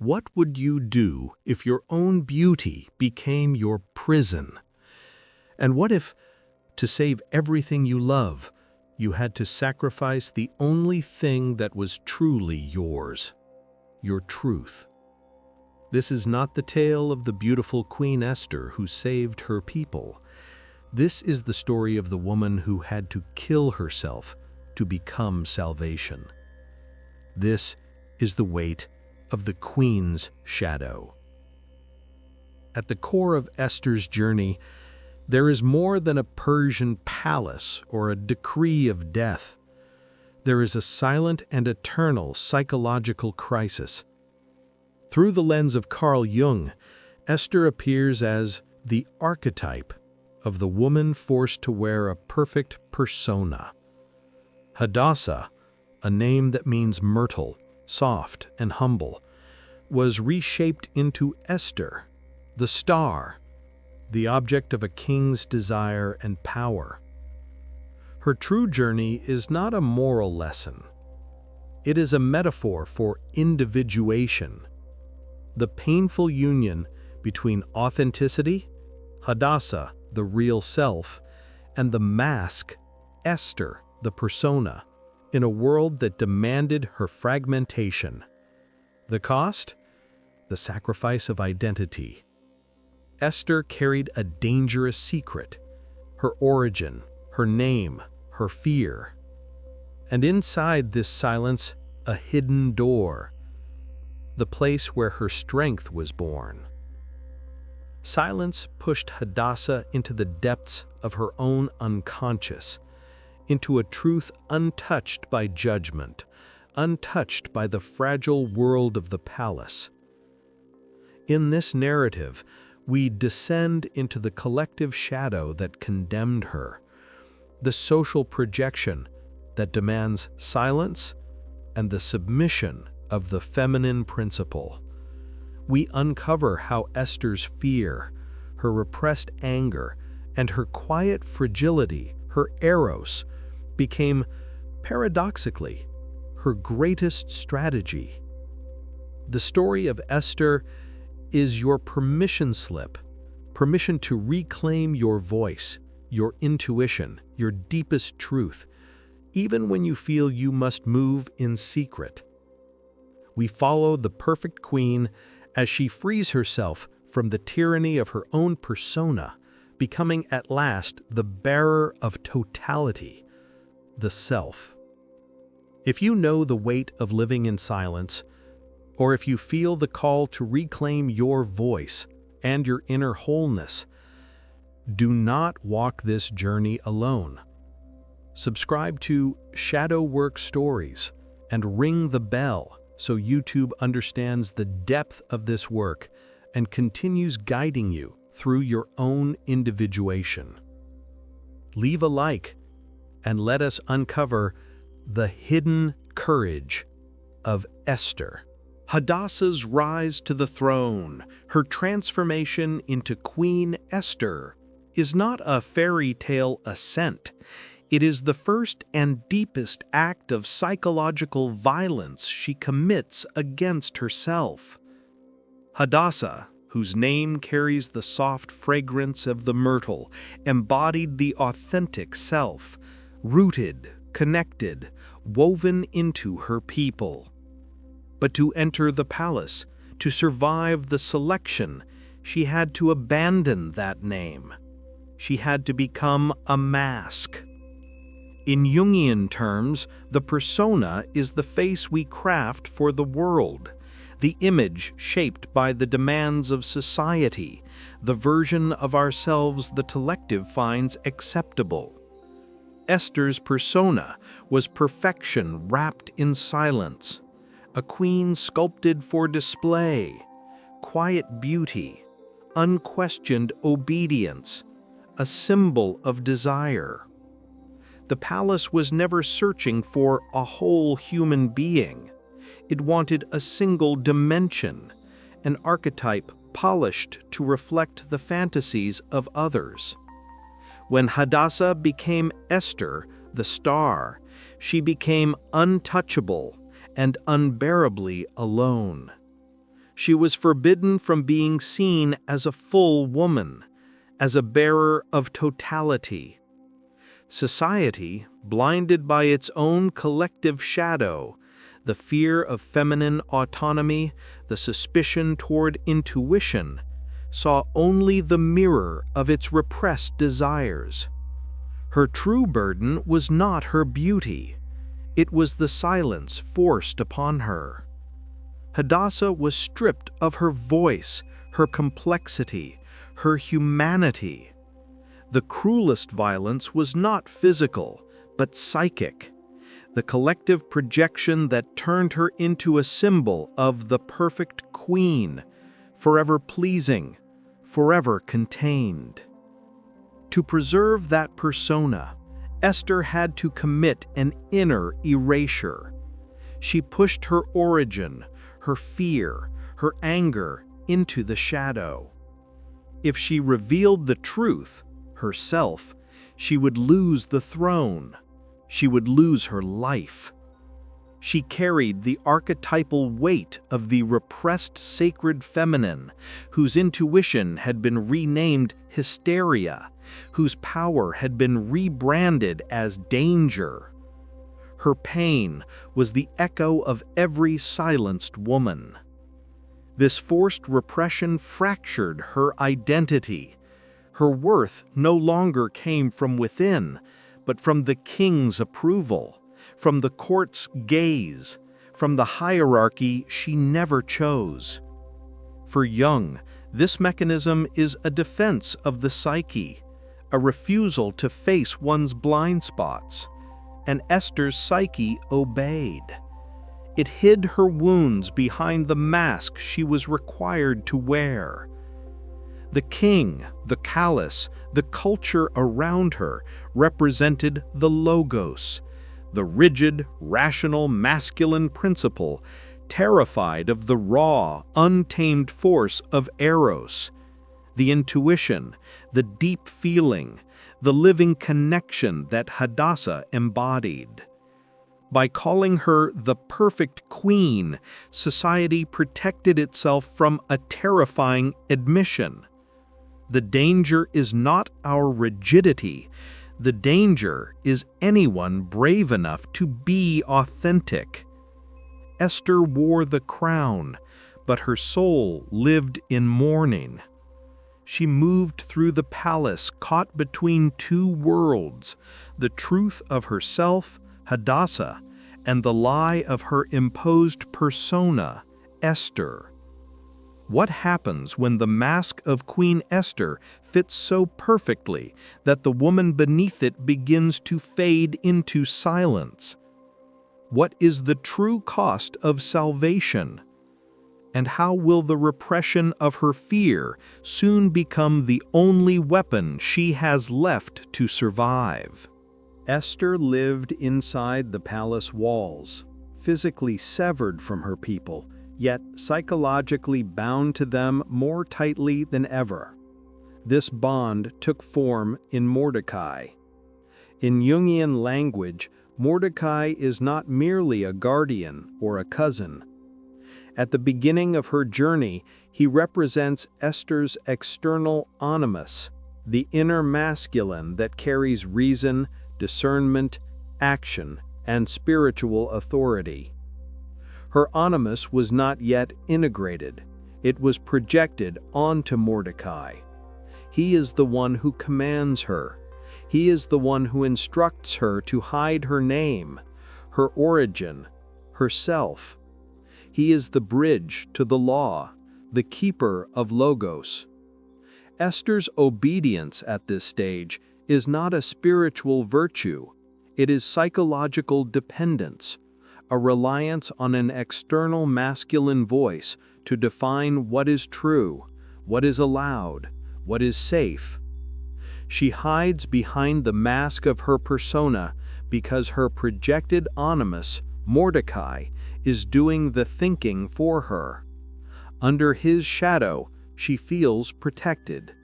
What would you do if your own beauty became your prison? And what if, to save everything you love, you had to sacrifice the only thing that was truly yours, your truth? This is not the tale of the beautiful Queen Esther who saved her people. This is the story of the woman who had to kill herself to become salvation. This is the weight of the Queen's shadow. At the core of Esther's journey, there is more than a Persian palace or a decree of death. There is a silent and eternal psychological crisis. Through the lens of Carl Jung, Esther appears as the archetype of the woman forced to wear a perfect persona. Hadassah, a name that means myrtle, soft and humble, was reshaped into Esther, the star, the object of a king's desire and power. Her true journey is not a moral lesson. It is a metaphor for individuation, the painful union between authenticity, Hadassah, the real self, and the mask, Esther, the persona, in a world that demanded her fragmentation. The cost? The sacrifice of identity. Esther carried a dangerous secret, her origin, her name, her fear. And inside this silence, a hidden door, the place where her strength was born. Silence pushed Hadassah into the depths of her own unconscious, into a truth untouched by judgment, untouched by the fragile world of the palace. In this narrative, we descend into the collective shadow that condemned her, the social projection that demands silence, and the submission of the feminine principle. We uncover how Esther's fear, her repressed anger, and her quiet fragility, her eros, became, paradoxically, her greatest strategy. The story of Esther is your permission slip, permission to reclaim your voice, your intuition, your deepest truth, even when you feel you must move in secret. We follow the perfect queen as she frees herself from the tyranny of her own persona, becoming at last the bearer of totality, the self. If you know the weight of living in silence, or if you feel the call to reclaim your voice and your inner wholeness, do not walk this journey alone. Subscribe to Shadow Work Stories and ring the bell so YouTube understands the depth of this work and continues guiding you through your own individuation. Leave a like and let us uncover the hidden courage of Esther. Hadassah's rise to the throne, her transformation into Queen Esther, is not a fairy tale ascent. It is the first and deepest act of psychological violence she commits against herself. Hadassah, whose name carries the soft fragrance of the myrtle, embodied the authentic self, rooted, connected, woven into her people. But to enter the palace, to survive the selection, she had to abandon that name. She had to become a mask. In Jungian terms, the persona is the face we craft for the world, the image shaped by the demands of society, the version of ourselves the collective finds acceptable. Esther's persona was perfection wrapped in silence, a queen sculpted for display, quiet beauty, unquestioned obedience, a symbol of desire. The palace was never searching for a whole human being. It wanted a single dimension, an archetype polished to reflect the fantasies of others. When Hadassah became Esther, the star, she became untouchable and unbearably alone. She was forbidden from being seen as a full woman, as a bearer of totality. Society, blinded by its own collective shadow, the fear of feminine autonomy, the suspicion toward intuition, saw only the mirror of its repressed desires. Her true burden was not her beauty. It was the silence forced upon her. Hadassah was stripped of her voice, her complexity, her humanity. The cruelest violence was not physical, but psychic. The collective projection that turned her into a symbol of the perfect queen, forever pleasing, forever contained. To preserve that persona, Esther had to commit an inner erasure. She pushed her origin, her fear, her anger into the shadow. If she revealed the truth, herself, she would lose the throne. She would lose her life. She carried the archetypal weight of the repressed sacred feminine, whose intuition had been renamed hysteria, whose power had been rebranded as danger. Her pain was the echo of every silenced woman. This forced repression fractured her identity. Her worth no longer came from within, but from the king's approval, from the court's gaze, from the hierarchy she never chose. For Jung, this mechanism is a defense of the psyche, a refusal to face one's blind spots, and Esther's psyche obeyed. It hid her wounds behind the mask she was required to wear. The king, the callous, the culture around her represented the logos, the rigid, rational, masculine principle, terrified of the raw, untamed force of eros, the intuition, the deep feeling, the living connection that Hadassah embodied. By calling her the perfect queen, society protected itself from a terrifying admission. The danger is not our rigidity. The danger is anyone brave enough to be authentic. Esther wore the crown, but her soul lived in mourning. She moved through the palace caught between two worlds, the truth of herself, Hadassah, and the lie of her imposed persona, Esther. What happens when the mask of Queen Esther fits so perfectly that the woman beneath it begins to fade into silence? What is the true cost of salvation? And how will the repression of her fear soon become the only weapon she has left to survive? Esther lived inside the palace walls, physically severed from her people, yet psychologically bound to them more tightly than ever. This bond took form in Mordecai. In Jungian language, Mordecai is not merely a guardian or a cousin. At the beginning of her journey, he represents Esther's external animus, the inner masculine that carries reason, discernment, action, and spiritual authority. Her animus was not yet integrated. It was projected onto Mordecai. He is the one who commands her. He is the one who instructs her to hide her name, her origin, herself. He is the bridge to the law, the keeper of logos. Esther's obedience at this stage is not a spiritual virtue. It is psychological dependence, a reliance on an external masculine voice to define what is true, what is allowed, what is safe. She hides behind the mask of her persona because her projected animus, Mordecai, is doing the thinking for her. Under his shadow, she feels protected.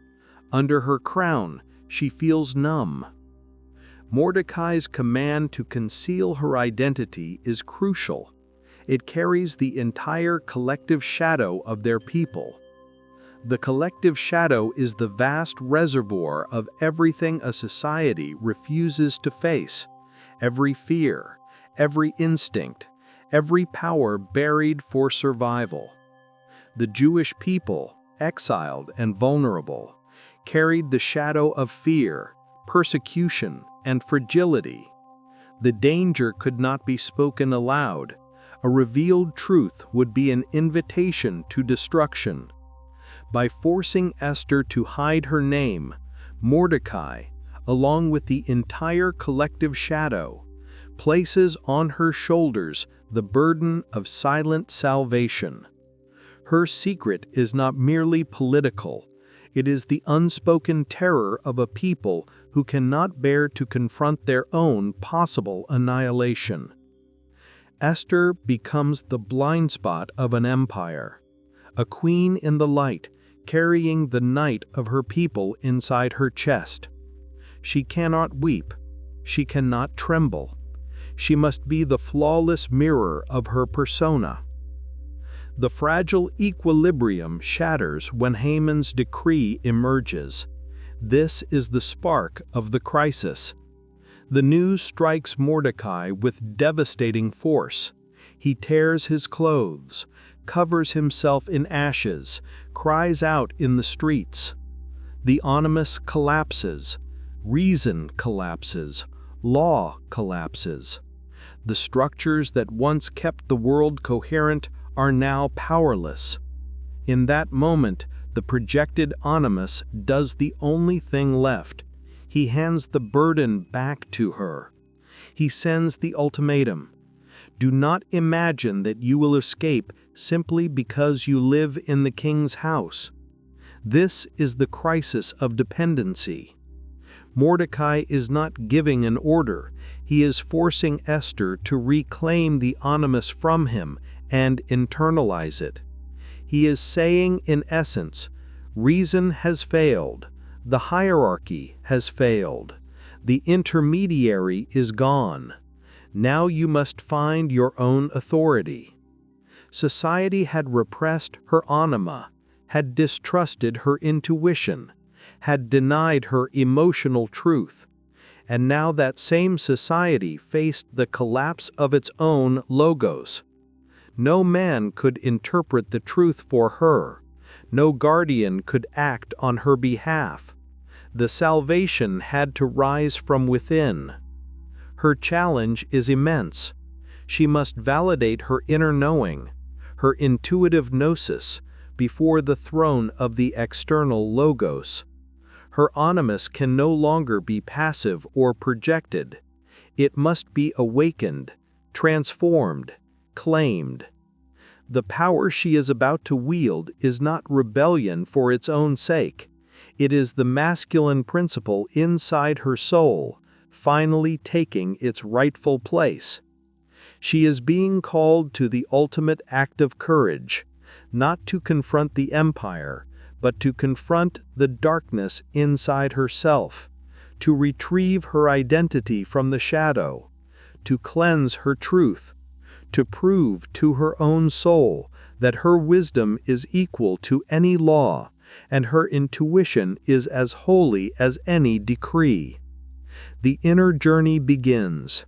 Under her crown, she feels numb. Mordecai's command to conceal her identity is crucial. It carries the entire collective shadow of their people. The collective shadow is the vast reservoir of everything a society refuses to face, every fear, every instinct, every power buried for survival. The Jewish people, exiled and vulnerable, carried the shadow of fear, persecution, and fragility. The danger could not be spoken aloud. A revealed truth would be an invitation to destruction. By forcing Esther to hide her name, Mordecai, along with the entire collective shadow, places on her shoulders the burden of silent salvation. Her secret is not merely political, it is the unspoken terror of a people who cannot bear to confront their own possible annihilation. Esther becomes the blind spot of an empire, a queen in the light, carrying the night of her people inside her chest. She cannot weep, she cannot tremble. She must be the flawless mirror of her persona. The fragile equilibrium shatters when Haman's decree emerges. This is the spark of the crisis. The news strikes Mordecai with devastating force. He tears his clothes, covers himself in ashes, cries out in the streets. The animus collapses, reason collapses, law collapses. The structures that once kept the world coherent are now powerless. In that moment, the projected animus does the only thing left. He hands the burden back to her. He sends the ultimatum. Do not imagine that you will escape simply because you live in the king's house. This is the crisis of dependency. Mordecai is not giving an order. He is forcing Esther to reclaim the animus from him and internalize it. He is saying, in essence, reason has failed, the hierarchy has failed, the intermediary is gone. Now you must find your own authority. Society had repressed her anima, had distrusted her intuition, had denied her emotional truth, and now that same society faced the collapse of its own logos. No man could interpret the truth for her. No guardian could act on her behalf. The salvation had to rise from within. Her challenge is immense. She must validate her inner knowing, her intuitive gnosis, before the throne of the external logos. Her animus can no longer be passive or projected. It must be awakened, transformed, claimed. The power she is about to wield is not rebellion for its own sake. It is the masculine principle inside her soul, finally taking its rightful place. She is being called to the ultimate act of courage, not to confront the empire, but to confront the darkness inside herself, to retrieve her identity from the shadow, to cleanse her truth, to prove to her own soul that her wisdom is equal to any law, and her intuition is as holy as any decree. The inner journey begins.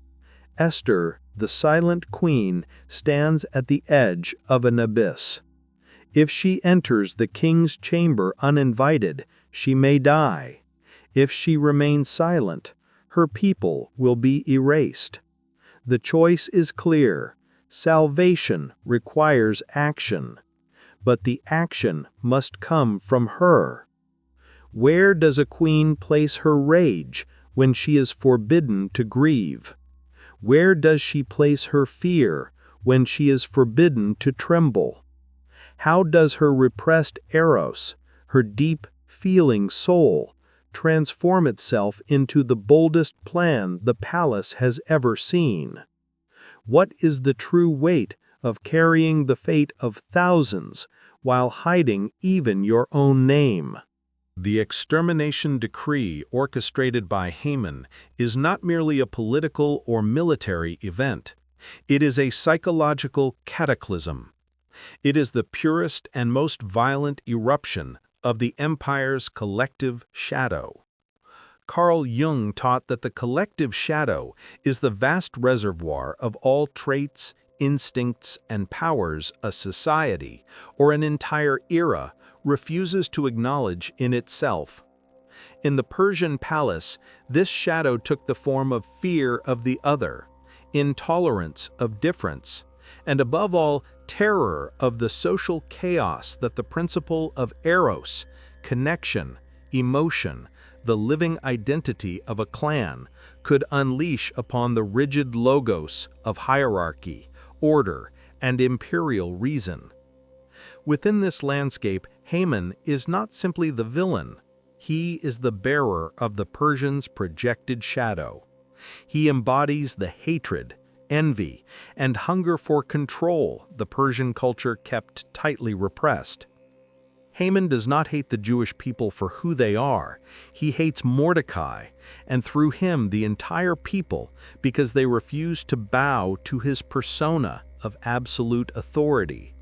Esther, the silent queen, stands at the edge of an abyss. If she enters the king's chamber uninvited, she may die. If she remains silent, her people will be erased. The choice is clear. Salvation requires action, but the action must come from her. Where does a queen place her rage when she is forbidden to grieve? Where does she place her fear when she is forbidden to tremble? How does her repressed eros, her deep, feeling soul, transform itself into the boldest plan the palace has ever seen? What is the true weight of carrying the fate of thousands while hiding even your own name? The extermination decree orchestrated by Haman is not merely a political or military event. It is a psychological cataclysm. It is the purest and most violent eruption of the empire's collective shadow. Carl Jung taught that the collective shadow is the vast reservoir of all traits, instincts, and powers a society, or an entire era, refuses to acknowledge in itself. In the Persian palace, this shadow took the form of fear of the other, intolerance of difference, and above all, terror of the social chaos that the principle of eros, connection, emotion, the living identity of a clan, could unleash upon the rigid logos of hierarchy, order, and imperial reason. Within this landscape, Haman is not simply the villain. He is the bearer of the Persians' projected shadow. He embodies the hatred, envy, and hunger for control the Persian culture kept tightly repressed. Haman does not hate the Jewish people for who they are. He hates Mordecai, and through him the entire people, because they refuse to bow to his persona of absolute authority.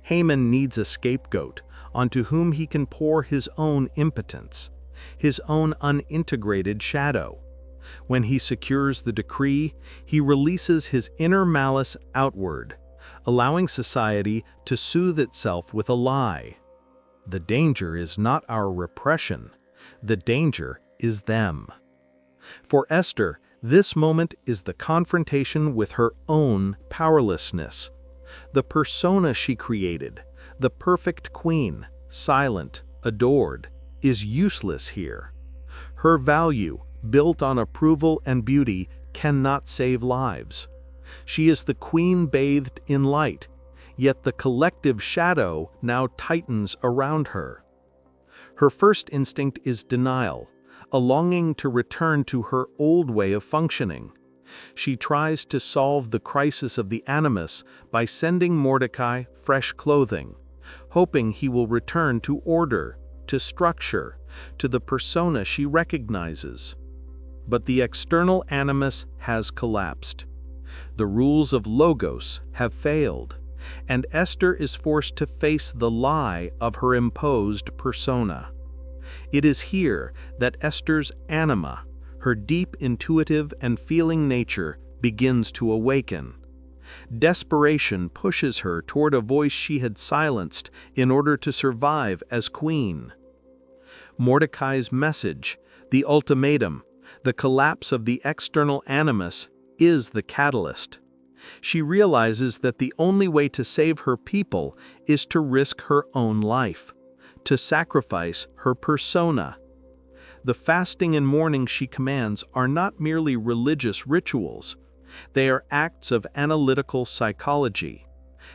Haman needs a scapegoat onto whom he can pour his own impotence, his own unintegrated shadow. When he secures the decree, he releases his inner malice outward, allowing society to soothe itself with a lie. The danger is not our repression. The danger is them. For Esther, this moment is the confrontation with her own powerlessness. The persona she created, the perfect queen, silent, adored, is useless here. Her value, built on approval and beauty, cannot save lives. She is the queen bathed in light, yet the collective shadow now tightens around her. Her first instinct is denial, a longing to return to her old way of functioning. She tries to solve the crisis of the animus by sending Mordecai fresh clothing, hoping he will return to order, to structure, to the persona she recognizes. But the external animus has collapsed. The rules of logos have failed, and Esther is forced to face the lie of her imposed persona. It is here that Esther's anima, her deep intuitive and feeling nature, begins to awaken. Desperation pushes her toward a voice she had silenced in order to survive as queen. Mordecai's message, the ultimatum, the collapse of the external animus, is the catalyst. She realizes that the only way to save her people is to risk her own life, to sacrifice her persona. The fasting and mourning she commands are not merely religious rituals. They are acts of analytical psychology.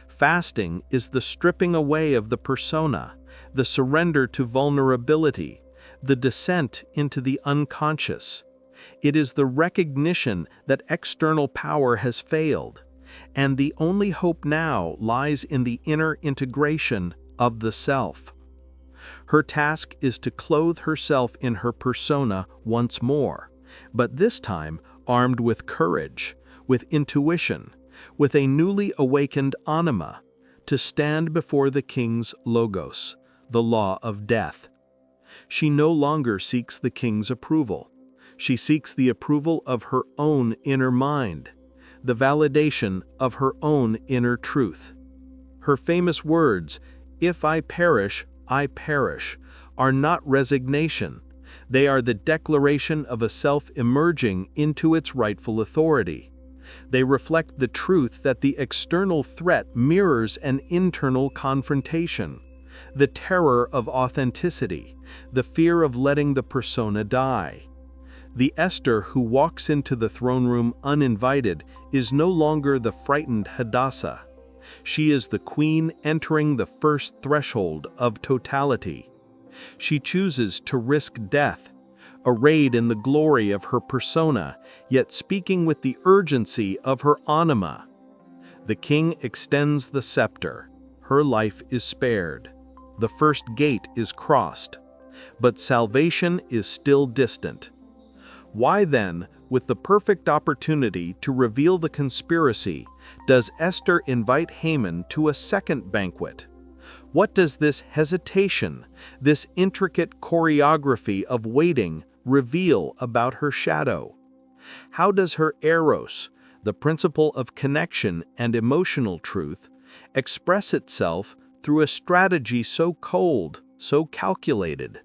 Fasting is the stripping away of the persona, the surrender to vulnerability, the descent into the unconscious. It is the recognition that external power has failed, and the only hope now lies in the inner integration of the self. Her task is to clothe herself in her persona once more, but this time armed with courage, with intuition, with a newly awakened anima, to stand before the king's logos, the law of death. She no longer seeks the king's approval. She seeks the approval of her own inner mind, the validation of her own inner truth. Her famous words, "If I perish, I perish," are not resignation. They are the declaration of a self emerging into its rightful authority. They reflect the truth that the external threat mirrors an internal confrontation, the terror of authenticity, the fear of letting the persona die. The Esther who walks into the throne room uninvited is no longer the frightened Hadassah. She is the queen entering the first threshold of totality. She chooses to risk death, arrayed in the glory of her persona, yet speaking with the urgency of her anima. The king extends the scepter. Her life is spared. The first gate is crossed. But salvation is still distant. Why then with the perfect opportunity to reveal the conspiracy, does Esther invite Haman to a second banquet. What does this hesitation, this intricate choreography of waiting, reveal about her shadow? How does her eros, the principle of connection and emotional truth, express itself through a strategy so cold, so calculated?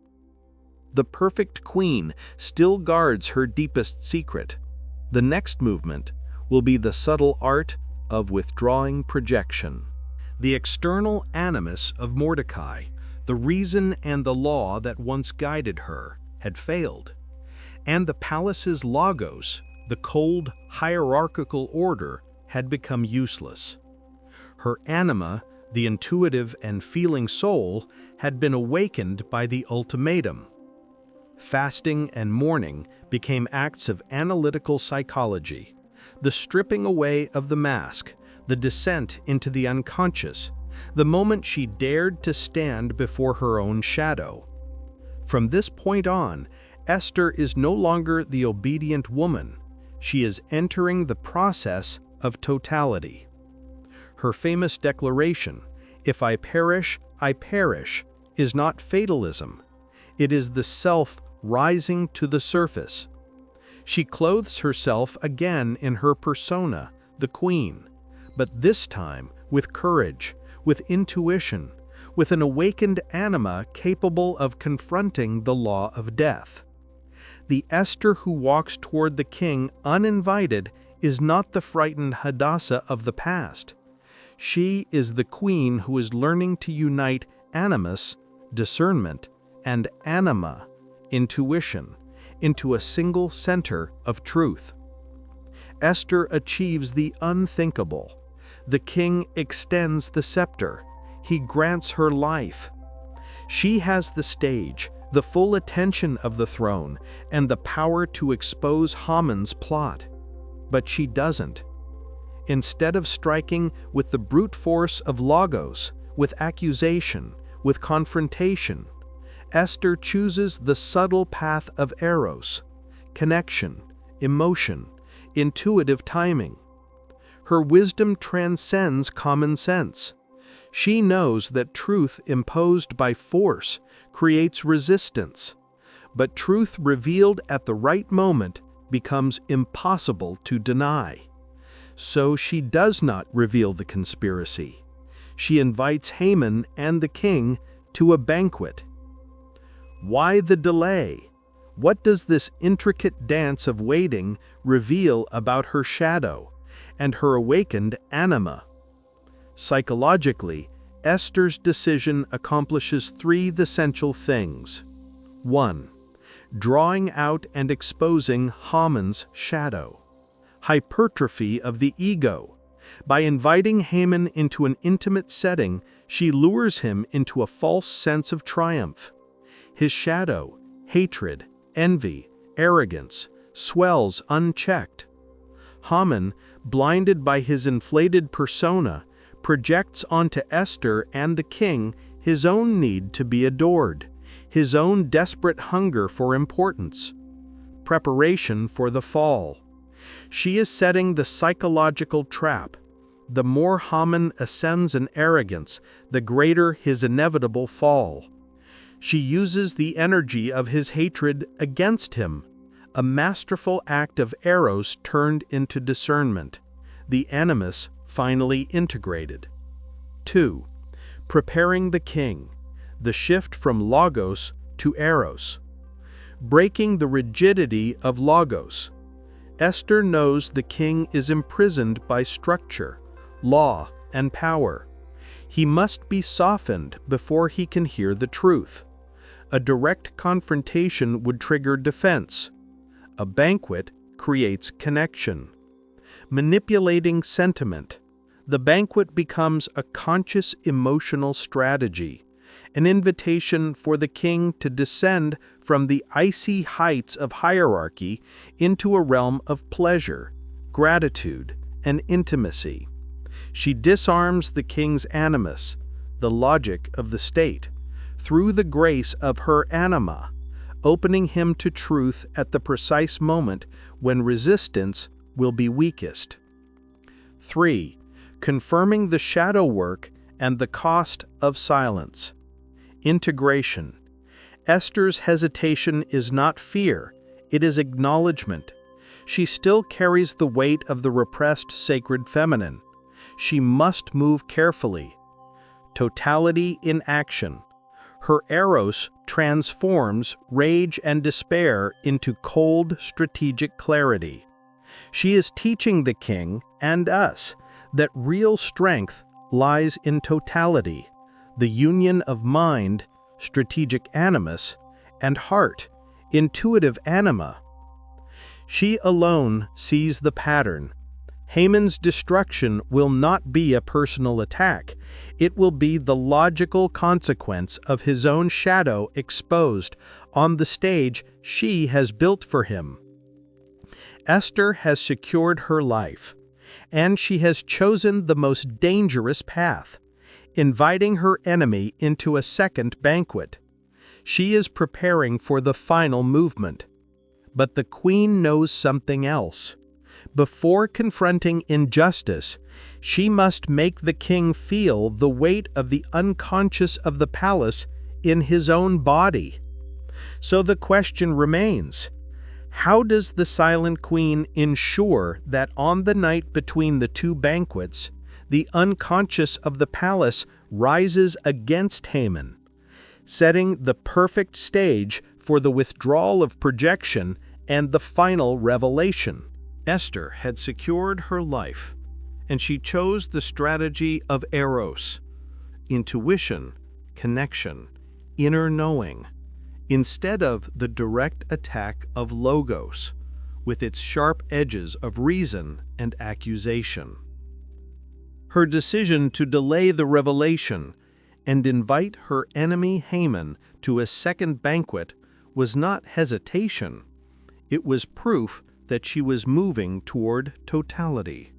The perfect queen still guards her deepest secret. The next movement will be the subtle art of withdrawing projection. The external animus of Mordecai, the reason and the law that once guided her, had failed. And the palace's logos, the cold, hierarchical order, had become useless. Her anima, the intuitive and feeling soul, had been awakened by the ultimatum. Fasting and mourning became acts of analytical psychology, the stripping away of the mask, the descent into the unconscious, the moment she dared to stand before her own shadow. From this point on, Esther is no longer the obedient woman. She is entering the process of totality. Her famous declaration, "If I perish, is not fatalism. It is the self rising to the surface. She clothes herself again in her persona, the queen, but this time with courage, with intuition, with an awakened anima capable of confronting the law of death. The Esther who walks toward the king uninvited is not the frightened Hadassah of the past. She is the queen who is learning to unite animus, discernment, and anima, intuition, into a single center of truth. Esther achieves the unthinkable. The king extends the scepter. He grants her life. She has the stage, the full attention of the throne, and the power to expose Haman's plot. But she doesn't. Instead of striking with the brute force of logos, with accusation, with confrontation, Esther chooses the subtle path of eros, connection, emotion, intuitive timing. Her wisdom transcends common sense. She knows that truth imposed by force creates resistance, but truth revealed at the right moment becomes impossible to deny. So she does not reveal the conspiracy. She invites Haman and the king to a banquet. Why the delay? What does this intricate dance of waiting reveal about her shadow and her awakened anima? Psychologically, Esther's decision accomplishes three essential things. 1. Drawing out and exposing Haman's shadow. Hypertrophy of the ego. By inviting Haman into an intimate setting, she lures him into a false sense of triumph. His shadow, hatred, envy, arrogance, swells unchecked. Haman, blinded by his inflated persona, projects onto Esther and the king his own need to be adored, his own desperate hunger for importance. Preparation for the fall. She is setting the psychological trap. The more Haman ascends in arrogance, the greater his inevitable fall. She uses the energy of his hatred against him, a masterful act of eros turned into discernment, the animus finally integrated. 2. Preparing the king, the shift from logos to eros. Breaking the rigidity of logos. Esther knows the king is imprisoned by structure, law, and power. He must be softened before he can hear the truth. A direct confrontation would trigger defense. A banquet creates connection. Manipulating sentiment. The banquet becomes a conscious emotional strategy, an invitation for the king to descend from the icy heights of hierarchy into a realm of pleasure, gratitude, and intimacy. She disarms the king's animus, the logic of the state, through the grace of her anima, opening him to truth at the precise moment when resistance will be weakest. 3. Confirming the shadow work and the cost of silence. Integration. Esther's hesitation is not fear, it is acknowledgement. She still carries the weight of the repressed sacred feminine. She must move carefully. Totality in action. Her eros transforms rage and despair into cold, strategic clarity. She is teaching the king and us that real strength lies in totality, the union of mind, strategic animus, and heart, intuitive anima. She alone sees the pattern. Haman's destruction will not be a personal attack. It will be the logical consequence of his own shadow exposed on the stage she has built for him. Esther has secured her life, and she has chosen the most dangerous path, inviting her enemy into a second banquet. She is preparing for the final movement. But the queen knows something else. Before confronting injustice, she must make the king feel the weight of the unconscious of the palace in his own body. So the question remains, how does the silent queen ensure that on the night between the two banquets, the unconscious of the palace rises against Haman, setting the perfect stage for the withdrawal of projection and the final revelation? Esther had secured her life, and she chose the strategy of eros, intuition, connection, inner knowing, instead of the direct attack of logos, with its sharp edges of reason and accusation. Her decision to delay the revelation and invite her enemy Haman to a second banquet was not hesitation. It was proof that she was moving toward totality.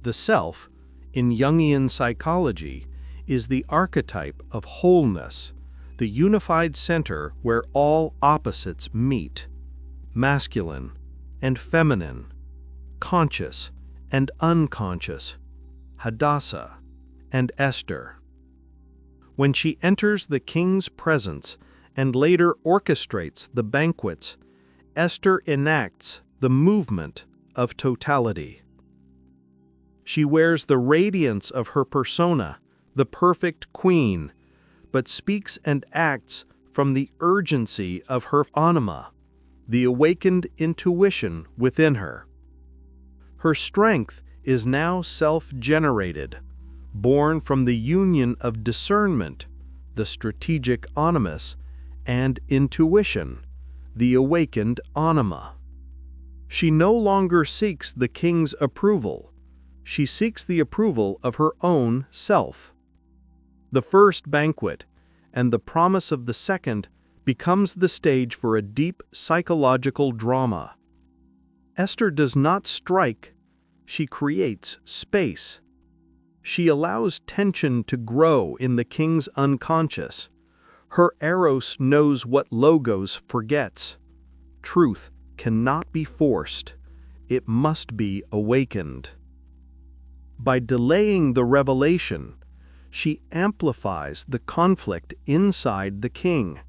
The self, in Jungian psychology, is the archetype of wholeness, the unified center where all opposites meet, masculine and feminine, conscious and unconscious, Hadassah and Esther. When she enters the king's presence and later orchestrates the banquets, Esther enacts the movement of totality. She wears the radiance of her persona, the perfect queen, but speaks and acts from the urgency of her anima, the awakened intuition within her. Her strength is now self-generated, born from the union of discernment, the strategic animus, and intuition, the awakened anima. She no longer seeks the king's approval. She seeks the approval of her own self. The first banquet and the promise of the second becomes the stage for a deep psychological drama. Esther does not strike, she creates space. She allows tension to grow in the king's unconscious. Her eros knows what logos forgets. Truth cannot be forced. It must be awakened. By delaying the revelation, she amplifies the conflict inside the king.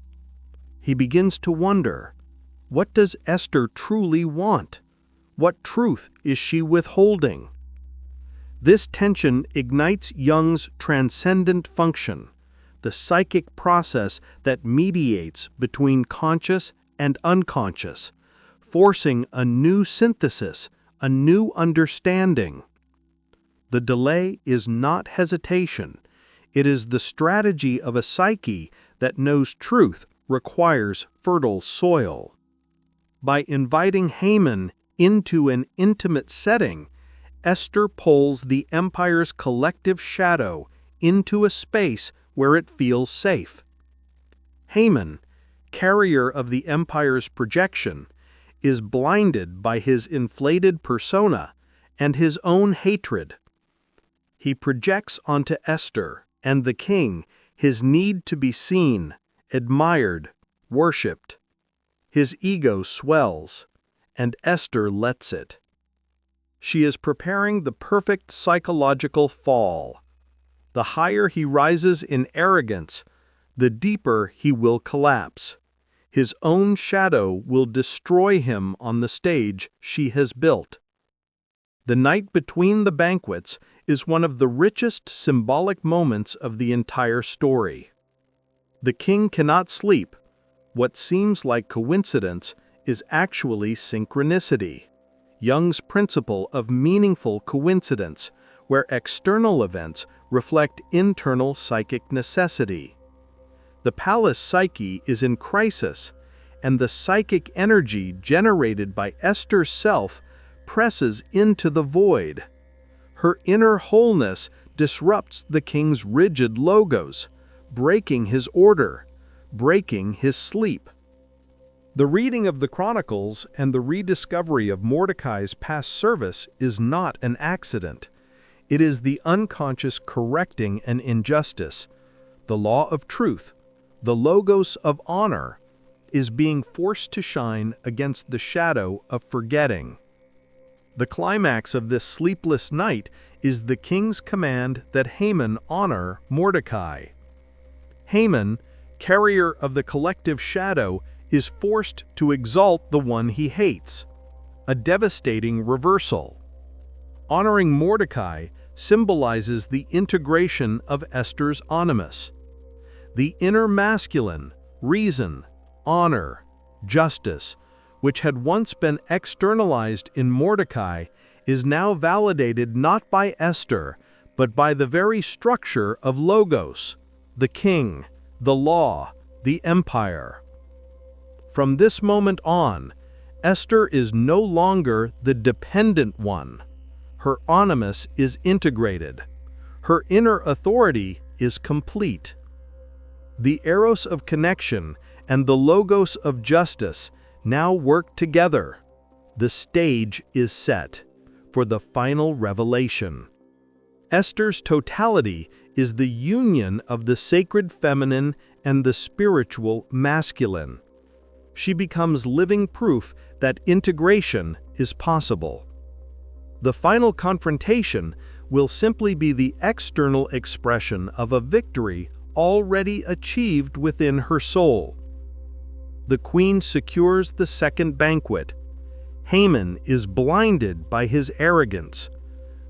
He begins to wonder, what does Esther truly want? What truth is she withholding? This tension ignites Jung's transcendent function, the psychic process that mediates between conscious and unconscious, forcing a new synthesis, a new understanding. The delay is not hesitation. It is the strategy of a psyche that knows truth requires fertile soil. By inviting Haman into an intimate setting, Esther pulls the empire's collective shadow into a space where it feels safe. Haman, carrier of the empire's projection, is blinded by his inflated persona and his own hatred. He projects onto Esther and the king his need to be seen, admired, worshipped. His ego swells, and Esther lets it. She is preparing the perfect psychological fall. The higher he rises in arrogance, the deeper he will collapse. His own shadow will destroy him on the stage she has built. The night between the banquets is one of the richest symbolic moments of the entire story. The king cannot sleep. What seems like coincidence is actually synchronicity. Jung's principle of meaningful coincidence, where external events reflect internal psychic necessity. The palace psyche is in crisis, and the psychic energy generated by Esther's self presses into the void. Her inner wholeness disrupts the king's rigid logos, breaking his order, breaking his sleep. The reading of the Chronicles and the rediscovery of Mordecai's past service is not an accident. It is the unconscious correcting an injustice. The law of truth, the logos of honor, is being forced to shine against the shadow of forgetting. The climax of this sleepless night is the king's command that Haman honor Mordecai. Haman, carrier of the collective shadow, is forced to exalt the one he hates, a devastating reversal. Honoring Mordecai symbolizes the integration of Esther's animus. The inner masculine, reason, honor, justice, which had once been externalized in Mordecai, is now validated not by Esther, but by the very structure of Logos, the king, the law, the empire. From this moment on, Esther is no longer the dependent one. Her animus is integrated. Her inner authority is complete. The eros of connection and the logos of justice now work together. The stage is set for the final revelation. Esther's totality is the union of the sacred feminine and the spiritual masculine. She becomes living proof that integration is possible. The final confrontation will simply be the external expression of a victory already achieved within her soul. The queen secures the second banquet. Haman is blinded by his arrogance.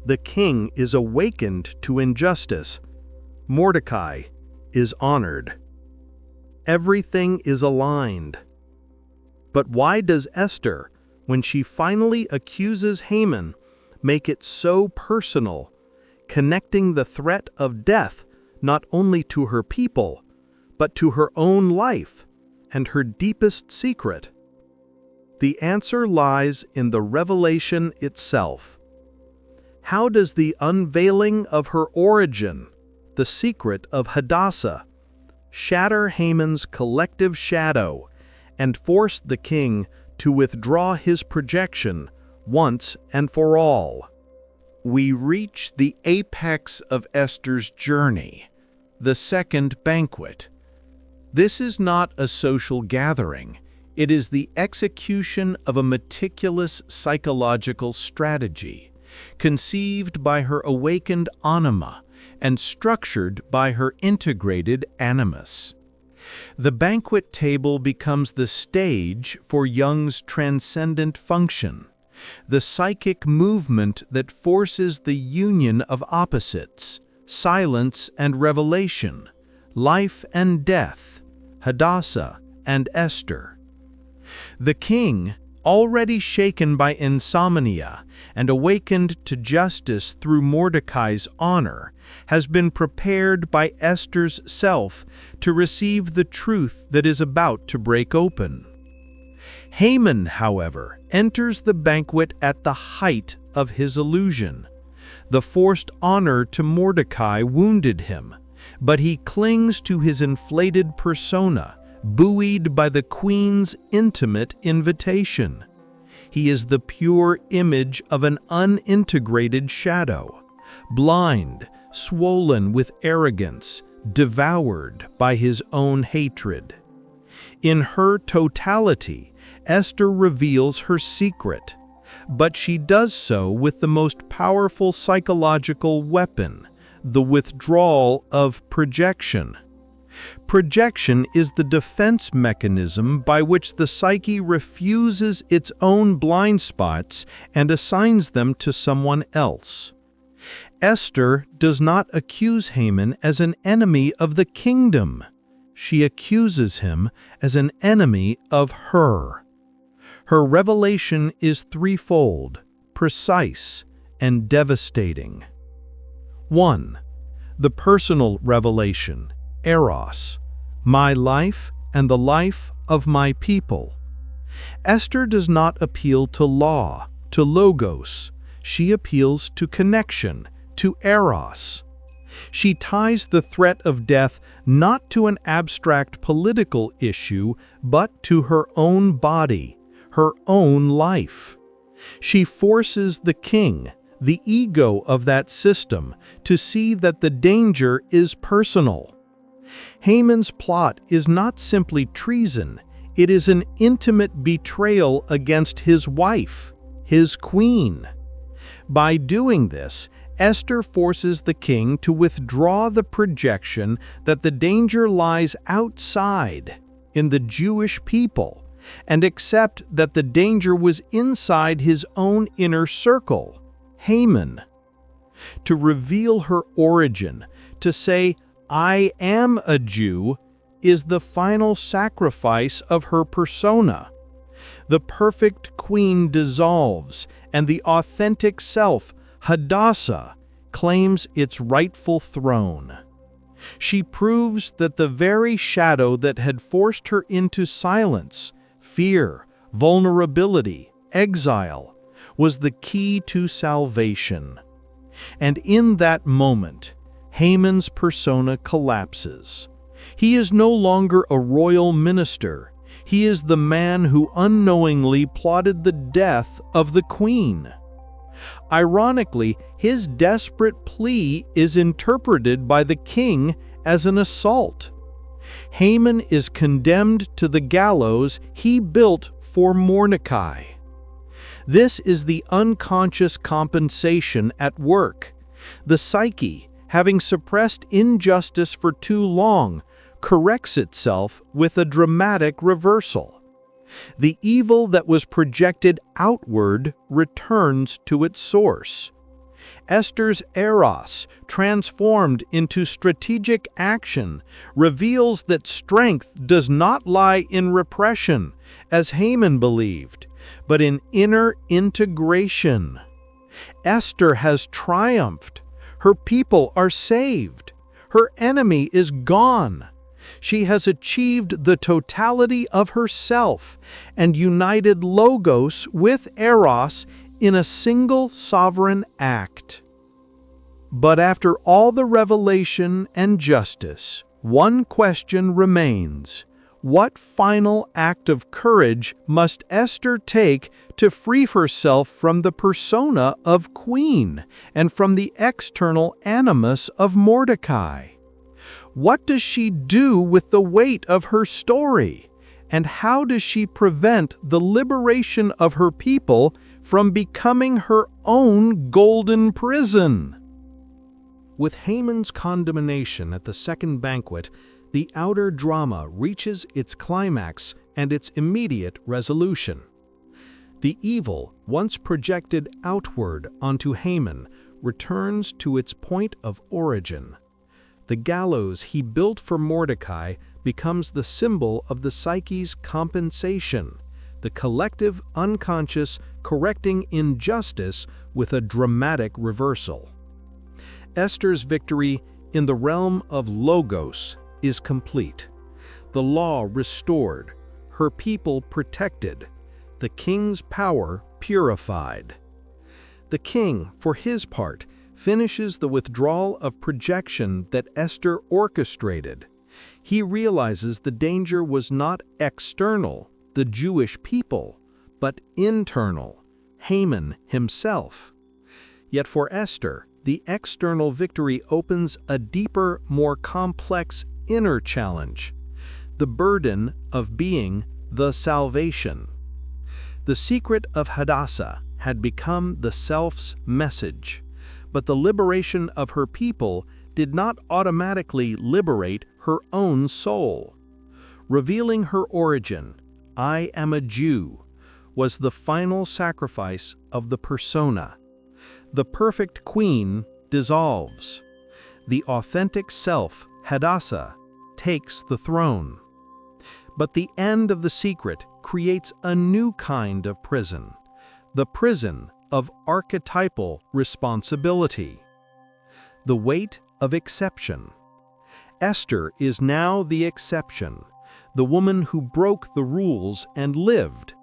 The king is awakened to injustice. Mordecai is honored. Everything is aligned. But why does Esther, when she finally accuses Haman, make it so personal, connecting the threat of death not only to her people, but to her own life and her deepest secret? The answer lies in the revelation itself. How does the unveiling of her origin, the secret of Hadassah, shatter Haman's collective shadow and force the king to withdraw his projection once and for all? We reach the apex of Esther's journey, the second banquet. This is not a social gathering. It is the execution of a meticulous psychological strategy, conceived by her awakened anima and structured by her integrated animus. The banquet table becomes the stage for Jung's transcendent function, the psychic movement that forces the union of opposites, silence and revelation, life and death, Hadassah and Esther. The king, already shaken by insomnia and awakened to justice through Mordecai's honor, has been prepared by Esther's self to receive the truth that is about to break open. Haman, however, enters the banquet at the height of his illusion. The forced honor to Mordecai wounded him, but he clings to his inflated persona, buoyed by the queen's intimate invitation. He is the pure image of an unintegrated shadow, blind, swollen with arrogance, devoured by his own hatred. In her totality, Esther reveals her secret, but she does so with the most powerful psychological weapon, the withdrawal of projection. Projection is the defense mechanism by which the psyche refuses its own blind spots and assigns them to someone else. Esther does not accuse Haman as an enemy of the kingdom. She accuses him as an enemy of her. Her revelation is threefold, precise, and devastating. 1. The personal revelation, eros, my life and the life of my people. Esther does not appeal to law, to logos. She appeals to connection, to eros. She ties the threat of death not to an abstract political issue, but to her own body, her own life. She forces the king, the ego of that system, to see that the danger is personal. Haman's plot is not simply treason, it is an intimate betrayal against his wife, his queen. By doing this, Esther forces the king to withdraw the projection that the danger lies outside, in the Jewish people, and accept that the danger was inside his own inner circle, Haman. To reveal her origin, to say, "I am a Jew," is the final sacrifice of her persona. The perfect queen dissolves, and the authentic self, Hadassah, claims its rightful throne. She proves that the very shadow that had forced her into silence, fear, vulnerability, exile, was the key to salvation. And in that moment, Haman's persona collapses. He is no longer a royal minister. He is the man who unknowingly plotted the death of the queen. Ironically, his desperate plea is interpreted by the king as an assault. Haman is condemned to the gallows he built for Mordecai. This is the unconscious compensation at work. The psyche, having suppressed injustice for too long, corrects itself with a dramatic reversal. The evil that was projected outward returns to its source. Esther's eros, transformed into strategic action, reveals that strength does not lie in repression, as Haman believed, but in inner integration. Esther has triumphed. Her people are saved. Her enemy is gone. She has achieved the totality of herself and united logos with eros in a single sovereign act. But after all the revelation and justice, one question remains. What final act of courage must Esther take to free herself from the persona of queen and from the external animus of Mordecai? What does she do with the weight of her story? And how does she prevent the liberation of her people from becoming her own golden prison? With Haman's condemnation at the second banquet, the outer drama reaches its climax and its immediate resolution. The evil, once projected outward onto Haman, returns to its point of origin. The gallows he built for Mordecai becomes the symbol of the psyche's compensation, the collective unconscious correcting injustice with a dramatic reversal. Esther's victory in the realm of logos is complete. The law restored, her people protected, the king's power purified. The king, for his part, finishes the withdrawal of projection that Esther orchestrated. He realizes the danger was not external, the Jewish people, but internal, Haman himself. Yet for Esther, the external victory opens a deeper, more complex inner challenge. the burden of being the salvation. The secret of Hadassah had become the self's message, but the liberation of her people did not automatically liberate her own soul. Revealing her origin, "I am a Jew," was the final sacrifice of the persona. The perfect queen dissolves. The authentic self, Hadassah, takes the throne. But the end of the secret creates a new kind of prison, the prison of archetypal responsibility. The weight of exception. Esther is now the exception, the woman who broke the rules and lived.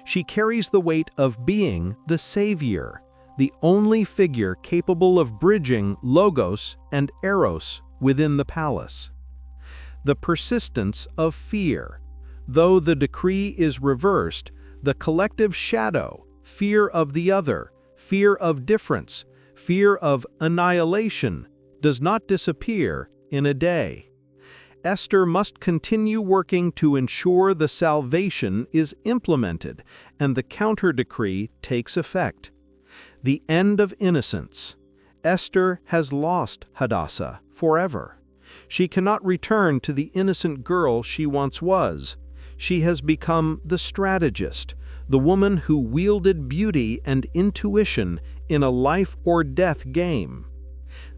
She carries the weight of being the savior, the only figure capable of bridging logos and eros within the palace. The persistence of fear. Though the decree is reversed, the collective shadow, fear of the other, fear of difference, fear of annihilation, does not disappear in a day. Esther must continue working to ensure the salvation is implemented and the counter-decree takes effect. The end of innocence. Esther has lost Hadassah forever. She cannot return to the innocent girl she once was. She has become the strategist, the woman who wielded beauty and intuition in a life-or-death game.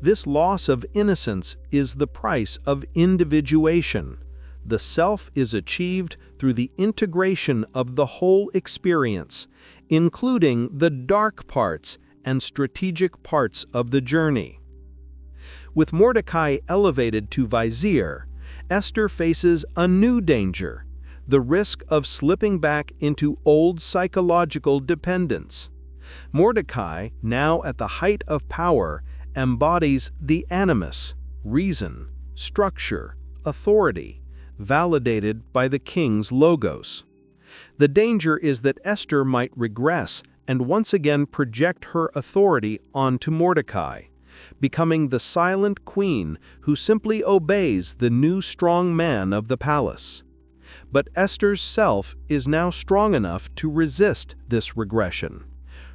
This loss of innocence is the price of individuation. The self is achieved through the integration of the whole experience, including the dark parts and strategic parts of the journey. With Mordecai elevated to vizier, Esther faces a new danger, the risk of slipping back into old psychological dependence. Mordecai, now at the height of power, embodies the animus, reason, structure, authority, validated by the king's logos. The danger is that Esther might regress and once again project her authority onto Mordecai, becoming the silent queen who simply obeys the new strong man of the palace. But Esther's self is now strong enough to resist this regression.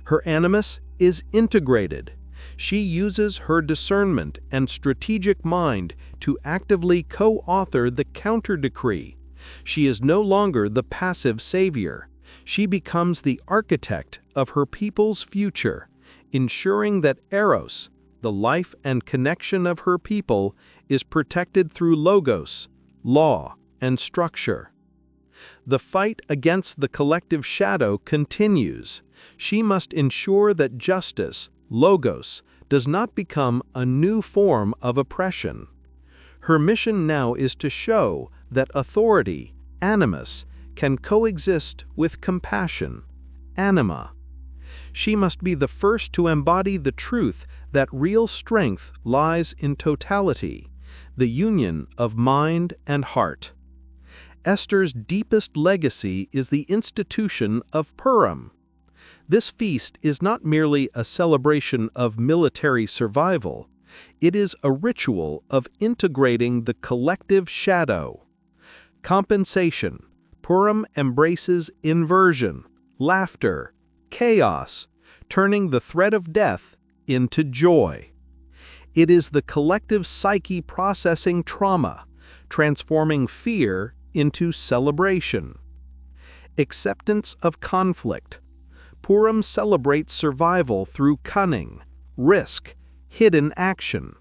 Her animus is integrated. She uses her discernment and strategic mind to actively co-author the counter-decree. She is no longer the passive savior. She becomes the architect of her people's future, ensuring that Eros, the life and connection of her people, is protected through logos, law, and structure. The fight against the collective shadow continues. She must ensure that justice, logos, does not become a new form of oppression. Her mission now is to show that authority, animus, can coexist with compassion, anima. She must be the first to embody the truth that real strength lies in totality, the union of mind and heart. Esther's deepest legacy is the institution of Purim. This feast is not merely a celebration of military survival, it is a ritual of integrating the collective shadow. Compensation. Purim embraces inversion, laughter, chaos, turning the threat of death into joy. It is the collective psyche processing trauma, transforming fear into celebration. Acceptance of conflict. Purim celebrates survival through cunning, risk, hidden action,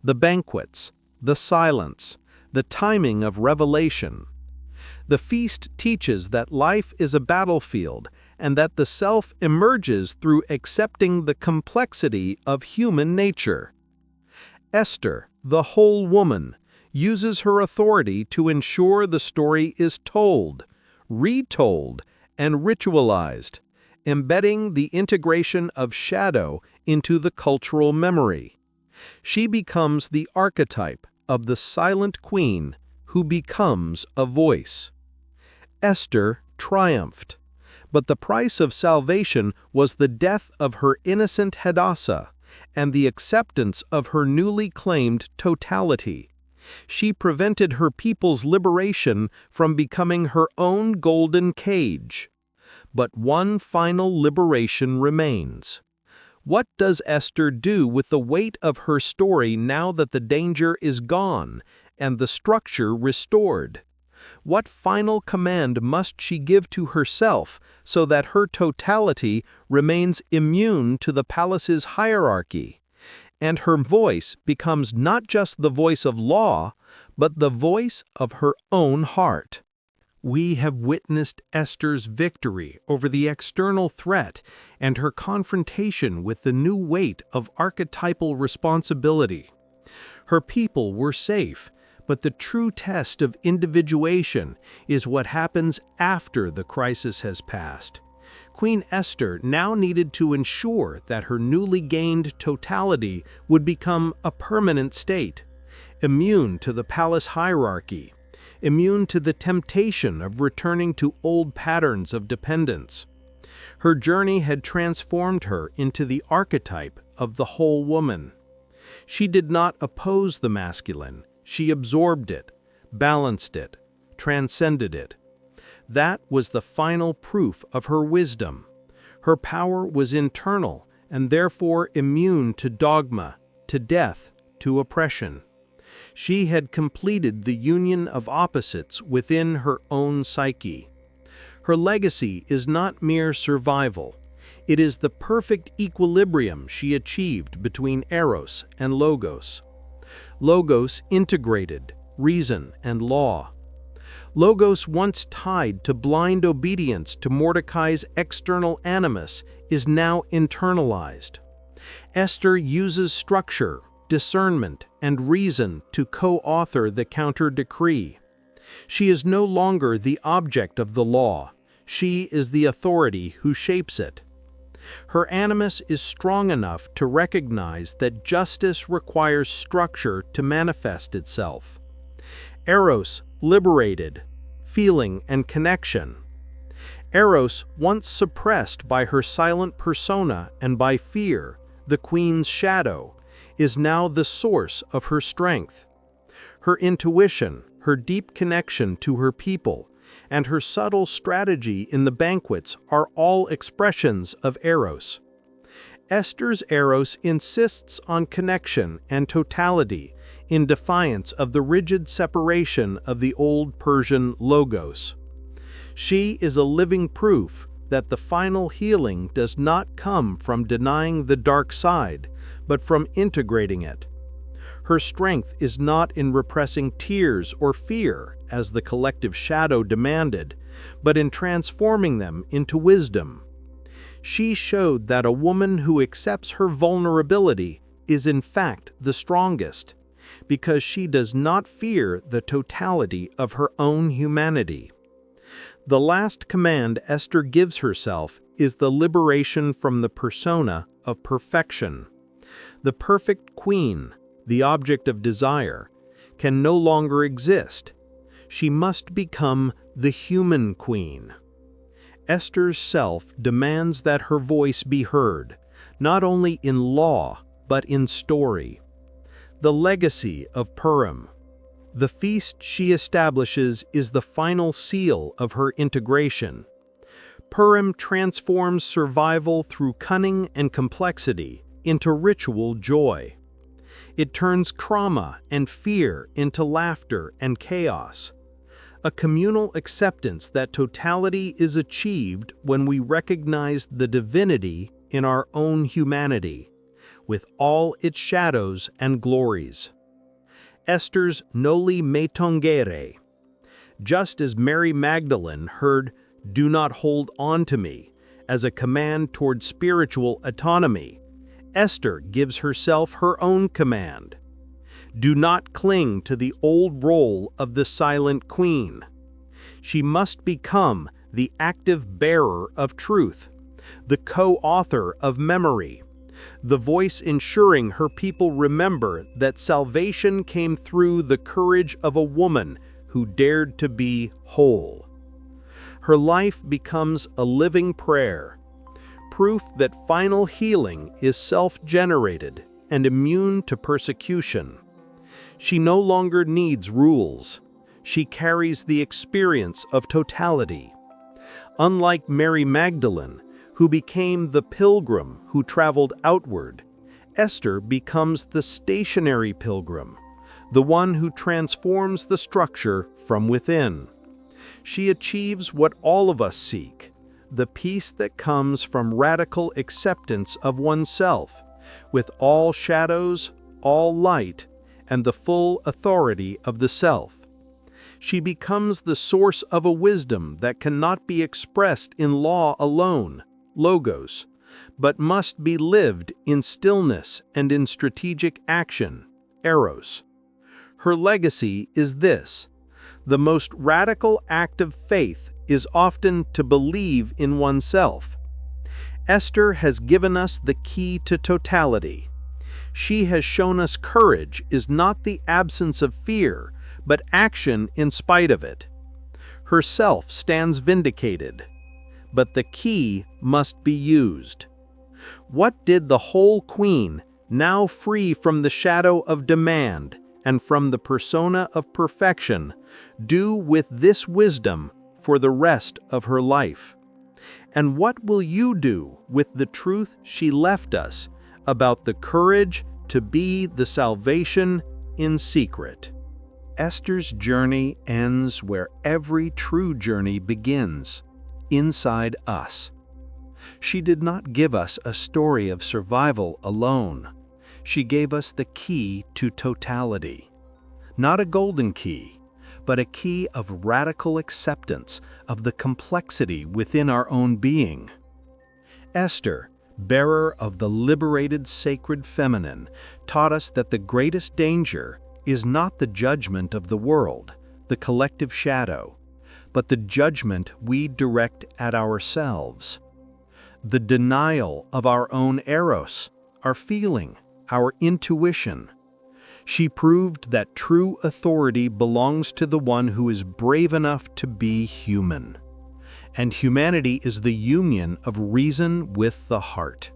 the banquets, the silence, the timing of revelation. The feast teaches that life is a battlefield and that the self emerges through accepting the complexity of human nature. Esther, the whole woman, uses her authority to ensure the story is told, retold, and ritualized, embedding the integration of shadow into the cultural memory. She becomes the archetype of the silent queen who becomes a voice. Esther triumphed, but the price of salvation was the death of her innocent Hadassah and the acceptance of her newly claimed totality. She prevented her people's liberation from becoming her own golden cage. But one final liberation remains. What does Esther do with the weight of her story now that the danger is gone and the structure restored? What final command must she give to herself so that her totality remains immune to the palace's hierarchy, and her voice becomes not just the voice of law, but the voice of her own heart? We have witnessed Esther's victory over the external threat and her confrontation with the new weight of archetypal responsibility. Her people were safe, but the true test of individuation is what happens after the crisis has passed. Queen Esther now needed to ensure that her newly gained totality would become a permanent state, immune to the palace hierarchy, immune to the temptation of returning to old patterns of dependence. Her journey had transformed her into the archetype of the whole woman. She did not oppose the masculine, she absorbed it, balanced it, transcended it. That was the final proof of her wisdom. Her power was internal and therefore immune to dogma, to death, to oppression. She had completed the union of opposites within her own psyche. Her legacy is not mere survival. It is the perfect equilibrium she achieved between eros and logos. Logos integrated reason and law. Logos, once tied to blind obedience to Mordecai's external animus, is now internalized. Esther uses structure, discernment, and reason to co-author the counter-decree. She is no longer the object of the law. She is the authority who shapes it. Her animus is strong enough to recognize that justice requires structure to manifest itself. Eros, liberated, feeling and connection. Eros, once suppressed by her silent persona and by fear, the queen's shadow, is now the source of her strength. Her intuition, her deep connection to her people, and her subtle strategy in the banquets are all expressions of Eros. Esther's Eros insists on connection and totality in defiance of the rigid separation of the old Persian logos. She is a living proof that the final healing does not come from denying the dark side, but from integrating it. Her strength is not in repressing tears or fear, as the collective shadow demanded, but in transforming them into wisdom. She showed that a woman who accepts her vulnerability is in fact the strongest, because she does not fear the totality of her own humanity. The last command Esther gives herself is the liberation from the persona of perfection. The perfect queen, the object of desire, can no longer exist. She must become the human queen. Esther's self demands that her voice be heard, not only in law, but in story. The legacy of Purim. The feast she establishes is the final seal of her integration. Purim transforms survival through cunning and complexity into ritual joy. It turns trauma and fear into laughter and chaos. A communal acceptance that totality is achieved when we recognize the divinity in our own humanity, with all its shadows and glories. Esther's Noli me tangere. Just as Mary Magdalene heard, "Do not hold on to me," as a command toward spiritual autonomy, Esther gives herself her own command. Do not cling to the old role of the silent queen. She must become the active bearer of truth, the co-author of memory, the voice ensuring her people remember that salvation came through the courage of a woman who dared to be whole. Her life becomes a living prayer, proof that final healing is self-generated and immune to persecution. She no longer needs rules. She carries the experience of totality. Unlike Mary Magdalene, who became the pilgrim who traveled outward, Esther becomes the stationary pilgrim, the one who transforms the structure from within. She achieves what all of us seek, the peace that comes from radical acceptance of oneself, with all shadows, all light, and the full authority of the self. She becomes the source of a wisdom that cannot be expressed in law alone, logos, but must be lived in stillness and in strategic action, eros. Her legacy is this: the most radical act of faith is often to believe in oneself. Esther has given us the key to totality. She has shown us courage is not the absence of fear, but action in spite of it. Her self stands vindicated, but the key must be used. What did the whole queen, now free from the shadow of demand and from the persona of perfection, do with this wisdom for the rest of her life? And what will you do with the truth she left us about the courage to be the salvation in secret? Esther's journey ends where every true journey begins, inside us. She did not give us a story of survival alone. She gave us the key to totality. Not a golden key, but a key of radical acceptance of the complexity within our own being. Esther, bearer of the liberated sacred feminine, taught us that the greatest danger is not the judgment of the world, the collective shadow, but the judgment we direct at ourselves. The denial of our own eros, our feeling, our intuition. She proved that true authority belongs to the one who is brave enough to be human. And humanity is the union of reason with the heart.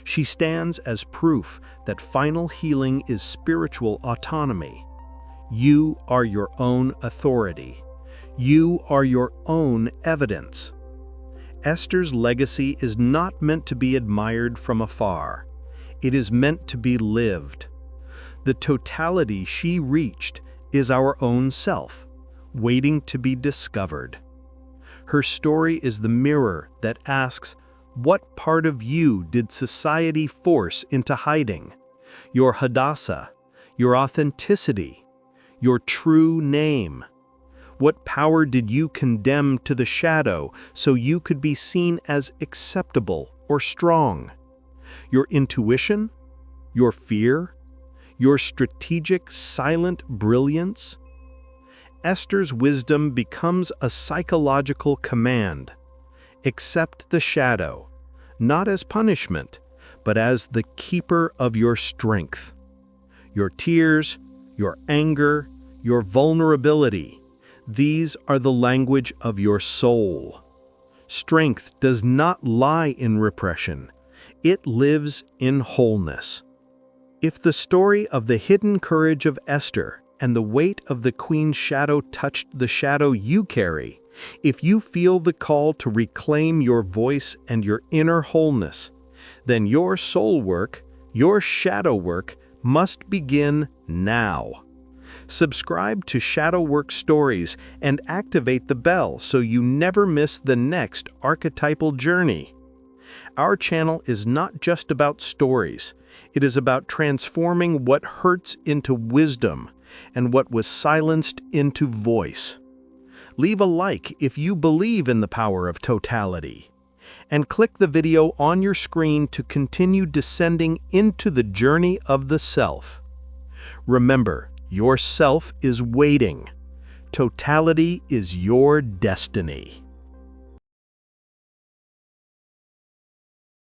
She stands as proof that final healing is spiritual autonomy. You are your own authority. You are your own evidence. Esther's legacy is not meant to be admired from afar. It is meant to be lived. The totality she reached is our own self, waiting to be discovered. Her story is the mirror that asks, what part of you did society force into hiding? Your Hadassah, your authenticity, your true name. What power did you condemn to the shadow so you could be seen as acceptable or strong? Your intuition? Your fear? Your strategic, silent brilliance? Esther's wisdom becomes a psychological command. Accept the shadow, not as punishment, but as the keeper of your strength. Your tears, your anger, your vulnerability, these are the language of your soul. Strength does not lie in repression. It lives in wholeness. If the story of the hidden courage of Esther and the weight of the queen's shadow touched the shadow you carry, if you feel the call to reclaim your voice and your inner wholeness, then your soul work, your shadow work, must begin now. Subscribe to Shadow Work Stories and activate the bell so you never miss the next archetypal journey. Our channel is not just about stories. It is about transforming what hurts into wisdom and what was silenced into voice. Leave a like if you believe in the power of totality. And click the video on your screen to continue descending into the journey of the self. Remember, your self is waiting. Totality is your destiny.